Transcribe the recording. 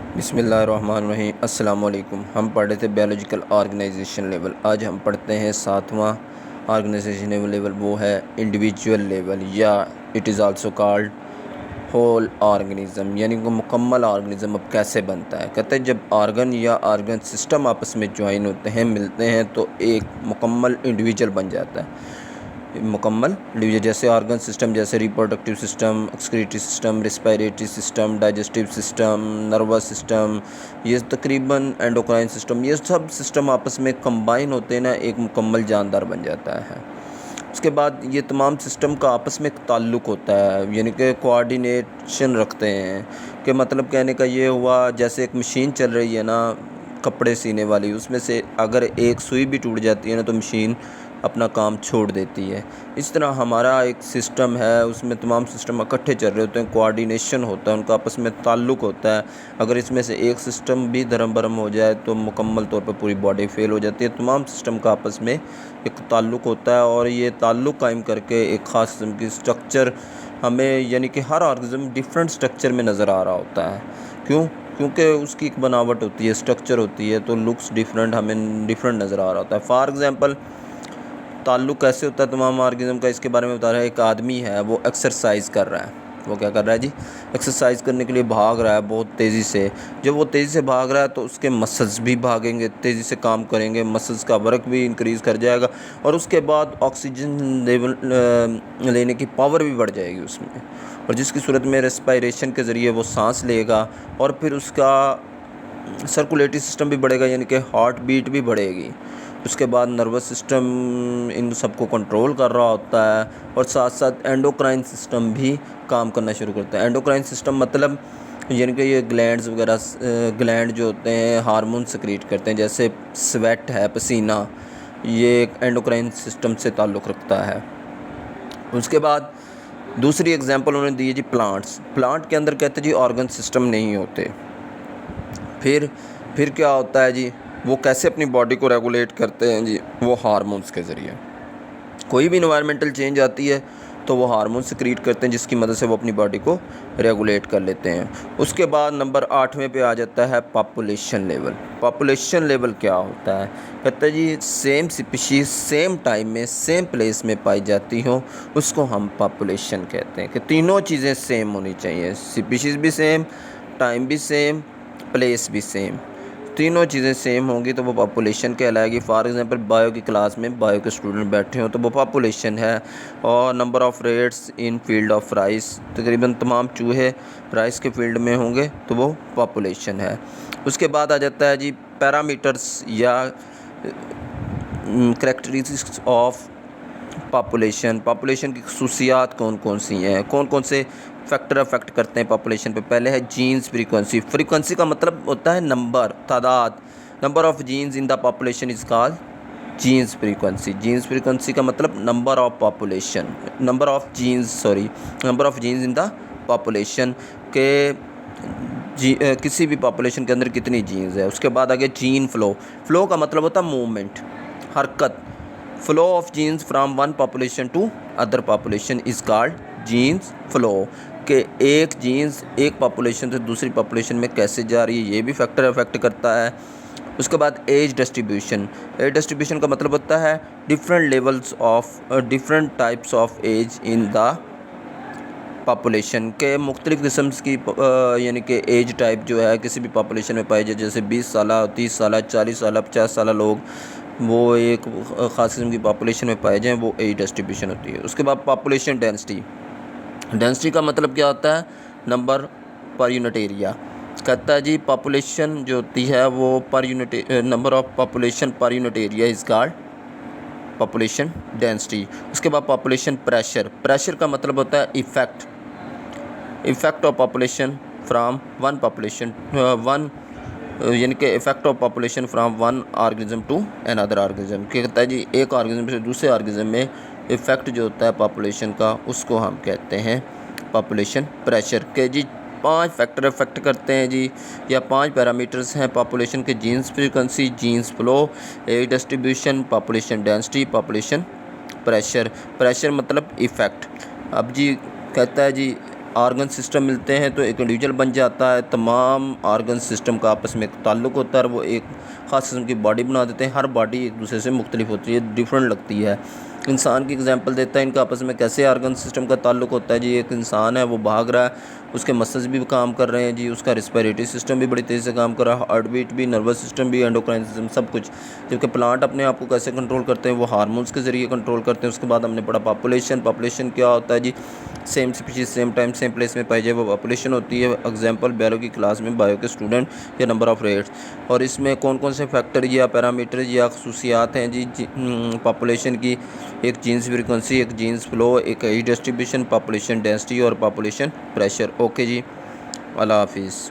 बिस्मिल्लाहिर्रहमानिर्रहीम। अस्सलाम वालेकुम। हम पढ़ रहे थे बायोलॉजिकल ऑर्गेनाइजेशन लेवल। आज हम पढ़ते हैं 7वां ऑर्गेनाइजेशन लेवल, वो है इंडिविजुअल लेवल, या it is also called whole organism, यानी कि मुकम्मल ऑर्गेनिज़म अब कैसे बनता है। कहते हैं जब ऑर्गन या ऑर्गन सिस्टम आपस में ज्वाइन होते हैं, मिलते हैं, तो एक मुकम्मल इंडिविजुअल बन जाता है। मुकम्मल इंडिविजुअल जैसे ऑर्गन सिस्टम, जैसे reproductive system, excretory system, respiratory system, digestive system, nervous system, ये तकरीबन एंडोक्राइन सिस्टम, ये सब सिस्टम आपस में कंबाइन होते हैं ना, एक मुकम्मल जानदार बन जाता है। उसके बाद ये तमाम सिस्टम का आपस में एक ताल्लुक़ होता है, यानी कि कोऑर्डिनेशन रखते हैं। कि मतलब कहने का ये हुआ, जैसे एक मशीन चल रही है ना कपड़े सीने वाली, उसमें से अगर एक सुई भी टूट जाती है ना तो मशीन अपना काम छोड़ देती है। इस तरह हमारा एक सिस्टम है, उसमें तमाम सिस्टम इकट्ठे चल रहे होते हैं, कोऑर्डिनेशन होता है, उनका आपस में ताल्लुक़ होता है। अगर इसमें से एक सिस्टम भी धर्म भरम हो जाए तो मुकम्मल तौर पर पूरी बॉडी फेल हो जाती है। तमाम सिस्टम का आपस में एक ताल्लुक़ होता है, और ये ताल्लुक़ कायम करके एक ख़ास किस्म की स्ट्रक्चर हमें, यानी कि हर ऑर्गेनिज्म डिफरेंट स्ट्रक्चर में नज़र आ रहा होता है। क्यों? क्योंकि उसकी एक बनावट होती है, स्ट्रक्चर होती है, तो लुक्स डिफरेंट हमें डिफरेंट नज़र आ रहा होता है। फॉर एग्ज़ाम्पल, ताल्लुक़ कैसे होता है तमाम ऑर्गेनिज्म का, इसके बारे में बता रहा है। एक आदमी है, वो एक्सरसाइज कर रहा है। वो क्या कर रहा है जी? एक्सरसाइज करने के लिए भाग रहा है बहुत तेज़ी से। जब वो तेज़ी से भाग रहा है तो उसके मसल्स भी भागेंगे, तेज़ी से काम करेंगे, मसल्स का वर्क भी इंक्रीज़ कर जाएगा, और उसके बाद ऑक्सीजन लेवल लेने की पावर भी बढ़ जाएगी उसमें, और जिसकी सूरत में रेस्पायरेशन के ज़रिए वो सांस लेगा, और फिर उसका सर्कुलेटरी सिस्टम भी बढ़ेगा, यानी कि हार्ट बीट भी बढ़ेगी। उसके बाद नर्वस सिस्टम इन सबको कंट्रोल कर रहा होता है, और साथ साथ एंडोक्राइन सिस्टम भी काम करना शुरू करता है। एंडोक्राइन सिस्टम मतलब यानी कि ये ग्लैंड्स वगैरह, ग्लैंड जो होते हैं हार्मोन सेक्रीट करते हैं, जैसे स्वेट है, पसीना, ये एक एंडोक्राइन सिस्टम से ताल्लुक़ रखता है। उसके बाद दूसरी एग्जांपल उन्होंने दी है जी प्लांट के अंदर कहते हैं जी ऑर्गन सिस्टम नहीं होते। फिर क्या होता है जी? वो कैसे अपनी बॉडी को रेगुलेट करते हैं जी? वो हार्मोन्स के ज़रिए। कोई भी इन्वायरमेंटल चेंज आती है तो वो हार्मोन सेक्रीट करते हैं, जिसकी मदद से वो अपनी बॉडी को रेगुलेट कर लेते हैं। उसके बाद नंबर 8वें पे आ जाता है पॉपुलेशन लेवल। पॉपुलेशन लेवल क्या होता है? कहते हैं जी सेम स्पीशीज़ सेम टाइम में सेम प्लेस में पाई जाती हो, उसको हम पॉपुलेशन कहते हैं। कि तीनों चीज़ें सेम होनी चाहिए, स्पीशीज़ भी सेम, टाइम भी सेम, प्लेस भी सेम। तीनों चीज़ें सेम होंगी तो वो पॉपुलेशन कहलाएगी। फॉर एग्जांपल, बायो की क्लास में बायो के स्टूडेंट बैठे हों तो वो पॉपुलेशन है। और number of rates in field of rice, तकरीबन तमाम चूहे राइस के फील्ड में होंगे तो वो पॉपुलेशन है। उसके बाद आ जाता है जी पैरामीटर्स या करैक्टरिस्टिक्स ऑफ पॉपुलेशन की खसूसियात कौन कौन सी हैं, कौन कौन से फैक्टर अफेक्ट करते हैं पॉपुलेशन पे। पहले है जीन्स फ्रीक्वेंसी का मतलब होता है नंबर, तादाद। Number of genes in the population is called genes frequency का मतलब number of population, number of genes in the population के किसी भी पॉपुलेशन के अंदर कितनी जीन्स है। उसके बाद आगे जीन फ्लो का मतलब होता है मूवमेंट, हरकत। Flow of genes from one population to other population is called genes flow. के एक जीन्स एक पॉपुलेशन से दूसरी पॉपुलेशन में कैसे जा रही है, ये भी फैक्टर अफेक्ट करता है। उसके बाद एज डिस्ट्रीब्यूशन का मतलब होता है different levels of different types of age in the population के मुख्तलिफ़ किस्म की यानी कि एज टाइप जो है किसी भी पॉपुलेशन में पाई जाए, जैसे 20 साल, 30 साल, 40 साल, 50 साल लोग वो एक ख़ास किस्म की पॉपुलेशन में पाए जाएँ, वो एज डिस्ट्रीब्यूशन होती है। उसके बाद पॉपुलेशन डेंसिटी का मतलब क्या होता है? नंबर पर यूनिट एरिया। कहता है जी पॉपुलेशन जो होती है वो per unit number of population per unit area is called population density. उसके बाद पॉपुलेशन प्रेशर का मतलब होता है effect of population from one population यानी कि effect of population from one organism to another organism. क्या कहता है जी? एक ऑर्गेनिज्म से दूसरे ऑर्गेनिज्म में इफ़ेक्ट जो होता है पॉपुलेशन का, उसको हम कहते हैं पॉपुलेशन प्रेशर। के जी 5 फैक्टर अफेक्ट करते हैं जी, या 5 पैरामीटर्स हैं पॉपुलेशन के: genes frequency, genes flow, age distribution, population density, population pressure मतलब इफ़ेक्ट। अब जी कहता है जी आर्गन सिस्टम मिलते हैं तो एक इंडिविजुअल बन जाता है। तमाम आर्गन सिस्टम का आपस में एक ताल्लुक़ होता है और वो एक ख़ास किस्म की बॉडी बना देते हैं। हर बॉडी एक दूसरे से मुख्तलिफ होती है, डिफरेंट लगती है। इंसान की एग्जांपल देता है इनका आपस में कैसे आर्गन सिस्टम का ताल्लुक़ होता है जी। एक इंसान है, वो भाग रहा है, उसके मसल्स भी काम कर रहे हैं जी, उसका रिस्पिरेटरी सिस्टम भी बड़ी तेज़ी से काम कर रहा है, हार्ट बीट भी, नर्वस सिस्टम भी, एंडोक्राइन सिस्टम, सब कुछ। जबकि प्लांट अपने आप को कैसे कंट्रोल करते हैं, वो हार्मोन्स के ज़रिए कंट्रोल करते हैं। उसके बाद हमने पढ़ा पॉपुलेशन क्या होता है जी। Same species same time same place में पाई जाए वो पॉपुलेशन होती है। एग्जांपल बायो की क्लास में बायो के स्टूडेंट या नंबर ऑफ़ रेट्स। और इसमें कौन कौन से फैक्टर या पैरामीटर या खसूसियात हैं जी पॉपुलेशन की। एक जीन्स फ्रीक्वेंसी, एक जीन्स फ्लो, एक एज डिस्ट्रीब्यूशन, पॉपुलेशन डेंसिटी और पॉपुलेशन प्रेशर। ओके जी, अल्लाह हाफिज़।